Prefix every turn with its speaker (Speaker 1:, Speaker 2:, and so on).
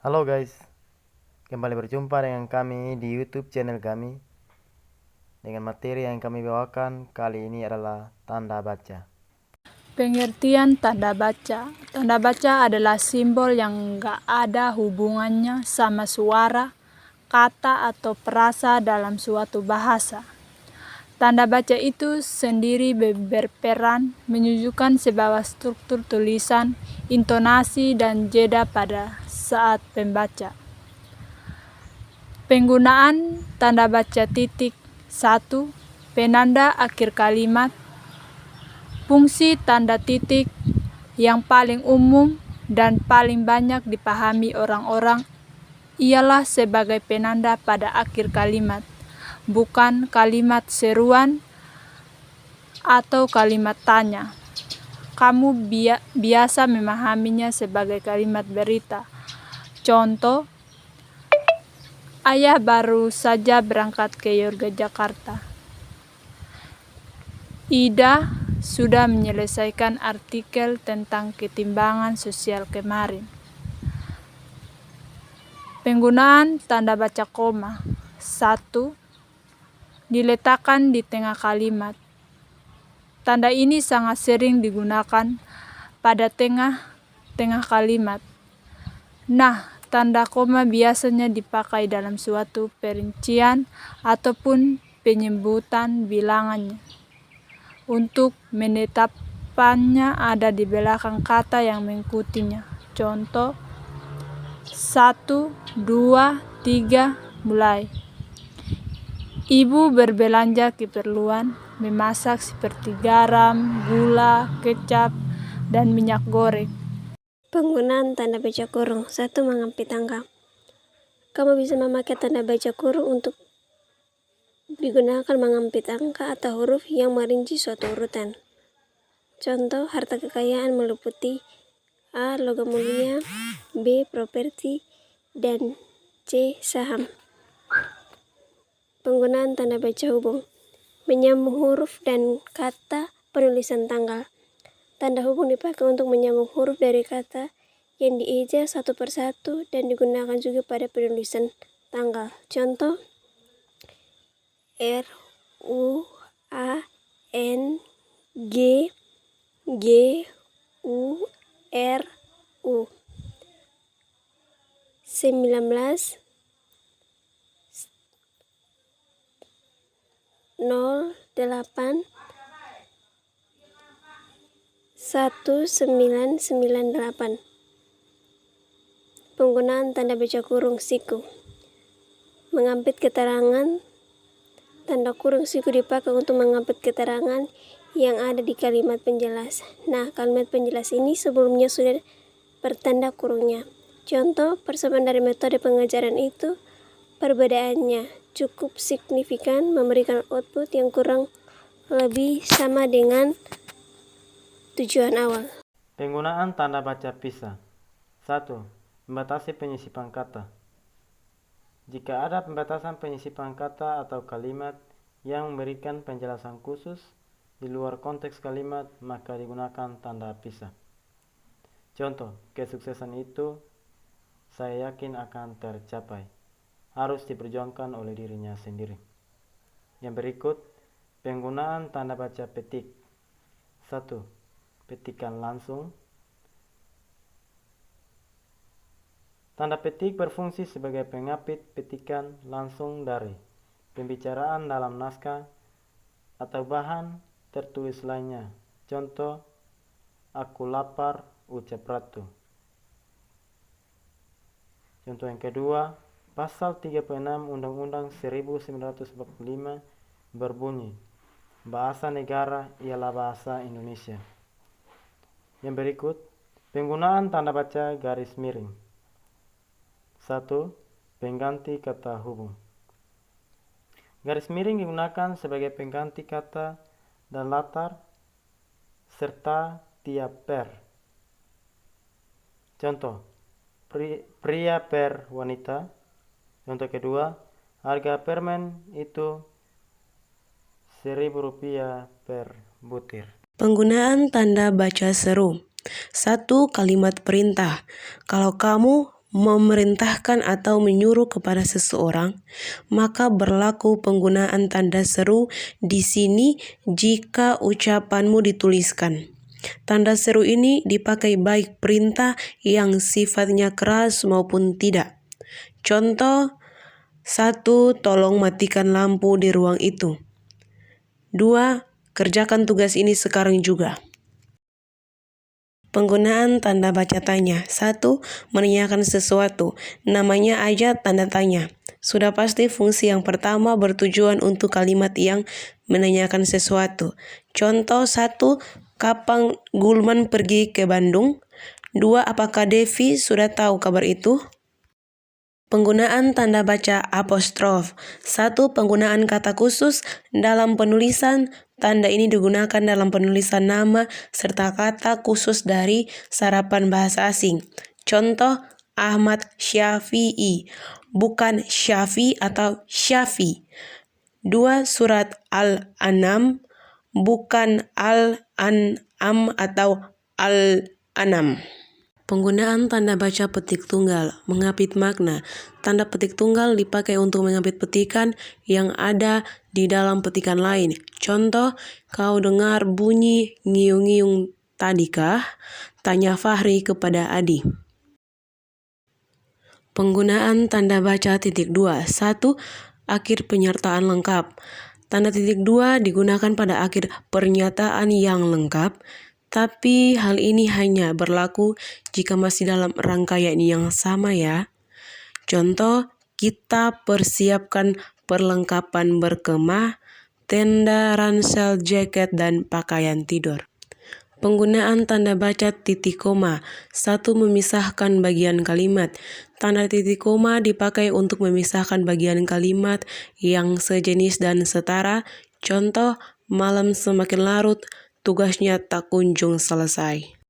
Speaker 1: Halo guys, kembali berjumpa dengan kami di YouTube channel kami. Dengan materi yang kami bawakan kali ini adalah tanda baca.
Speaker 2: Pengertian tanda baca. Tanda baca adalah simbol yang nggak ada hubungannya sama suara, kata, atau frasa dalam suatu bahasa. Tanda baca itu sendiri berperan menunjukkan sebuah struktur tulisan, intonasi, dan jeda pada saat pembaca. Penggunaan tanda baca titik 1. Penanda akhir kalimat. Fungsi tanda titik yang paling umum dan paling banyak dipahami orang-orang ialah sebagai penanda pada akhir kalimat, bukan kalimat seruan atau kalimat tanya. Kamu biasa memahaminya sebagai kalimat berita. Contoh, ayah baru saja berangkat ke Yogyakarta. Ida sudah menyelesaikan artikel tentang ketimbangan sosial kemarin. Penggunaan tanda baca koma. 1. Diletakkan di tengah kalimat. Tanda ini sangat sering digunakan pada tengah kalimat. Nah, tanda koma biasanya dipakai dalam suatu perincian ataupun penyebutan bilangannya untuk menetapkannya ada di belakang kata yang mengikutinya. Contoh, 1, 2, 3, mulai. Ibu berbelanja keperluan memasak seperti garam, gula, kecap, dan minyak goreng.
Speaker 3: Penggunaan tanda baca kurung. 1. Mengambil angka. Kamu bisa memakai tanda baca kurung untuk digunakan mengambil angka atau huruf yang merinci suatu urutan. Contoh, harta kekayaan meliputi A. Logam mulia, B. Properti, dan C. Saham. Penggunaan tanda baca hubung. Menyambung huruf dan kata penulisan tanggal. Tanda hubung dipakai untuk menyambung huruf dari kata yang dieja satu persatu dan digunakan juga pada penulisan tanggal. Contoh, R, U, A, N, G, G, U, R, U. 19, 08, 1998. Penggunaan tanda baca kurung siku. Mengambil keterangan. Tanda kurung siku dipakai untuk mengambil keterangan yang ada di kalimat penjelas. Nah, kalimat penjelas ini sebelumnya sudah bertanda kurungnya. Contoh, persamaan dari metode pengajaran itu perbedaannya cukup signifikan, memberikan output yang kurang lebih sama dengan tujuan awal.
Speaker 1: Penggunaan tanda baca pisah. 1. Membatasi penyisipan kata. Jika ada pembatasan penyisipan kata atau kalimat yang memberikan penjelasan khusus di luar konteks kalimat, maka digunakan tanda pisah. Contoh, kesuksesan itu saya yakin akan tercapai. Harus diperjuangkan oleh dirinya sendiri. Yang berikut, penggunaan tanda baca petik. 1. Petikan langsung. Tanda petik berfungsi sebagai pengapit petikan langsung dari pembicaraan dalam naskah atau bahan tertulis lainnya. Contoh, aku lapar, ucap Ratu. Contoh yang kedua, Pasal 36 Undang-Undang 1945 berbunyi, bahasa negara ialah bahasa Indonesia. Yang berikut, penggunaan tanda baca garis miring. 1. Pengganti kata hubung. Garis miring digunakan sebagai pengganti kata dan latar serta tiap per. Contoh, pria per wanita. Contoh kedua, harga permen itu Rp1.000 per butir.
Speaker 4: Penggunaan tanda baca seru. 1. Kalimat perintah. Kalau kamu memerintahkan atau menyuruh kepada seseorang, maka berlaku penggunaan tanda seru di sini jika ucapanmu dituliskan. Tanda seru ini dipakai baik perintah yang sifatnya keras maupun tidak. Contoh, 1. Tolong matikan lampu di ruang itu. 2. Kerjakan tugas ini sekarang juga. Penggunaan tanda baca tanya. 1. Menanyakan sesuatu. Namanya aja tanda tanya. Sudah pasti fungsi yang pertama bertujuan untuk kalimat yang menanyakan sesuatu. Contoh 1. Kapan Gulman pergi ke Bandung? 2. Apakah Devi sudah tahu kabar itu? Penggunaan tanda baca apostrof. 1. Penggunaan kata khusus dalam penulisan. Tanda ini digunakan dalam penulisan nama serta kata khusus dari sarapan bahasa asing. Contoh, Ahmad Syafi'i, bukan Syafi atau Syafi. 2. Surat Al-An'am, bukan Al-An'am atau Al-An'am. Penggunaan tanda baca petik tunggal, mengapit makna. Tanda petik tunggal dipakai untuk mengapit petikan yang ada di dalam petikan lain. Contoh, kau dengar bunyi ngiung-ngiung tadikah? Tanya Fahri kepada Adi. Penggunaan tanda baca titik 2. 1. Akhir penyertaan lengkap. Tanda titik 2 digunakan pada akhir pernyataan yang lengkap, tapi hal ini hanya berlaku jika masih dalam rangkaian yang sama ya. Contoh, kita persiapkan perlengkapan berkemah, tenda, ransel, jaket, dan pakaian tidur. Penggunaan tanda baca titik koma. 1. Memisahkan bagian kalimat. Tanda titik koma dipakai untuk memisahkan bagian kalimat yang sejenis dan setara. Contoh, malam semakin larut, tugasnya tak kunjung selesai.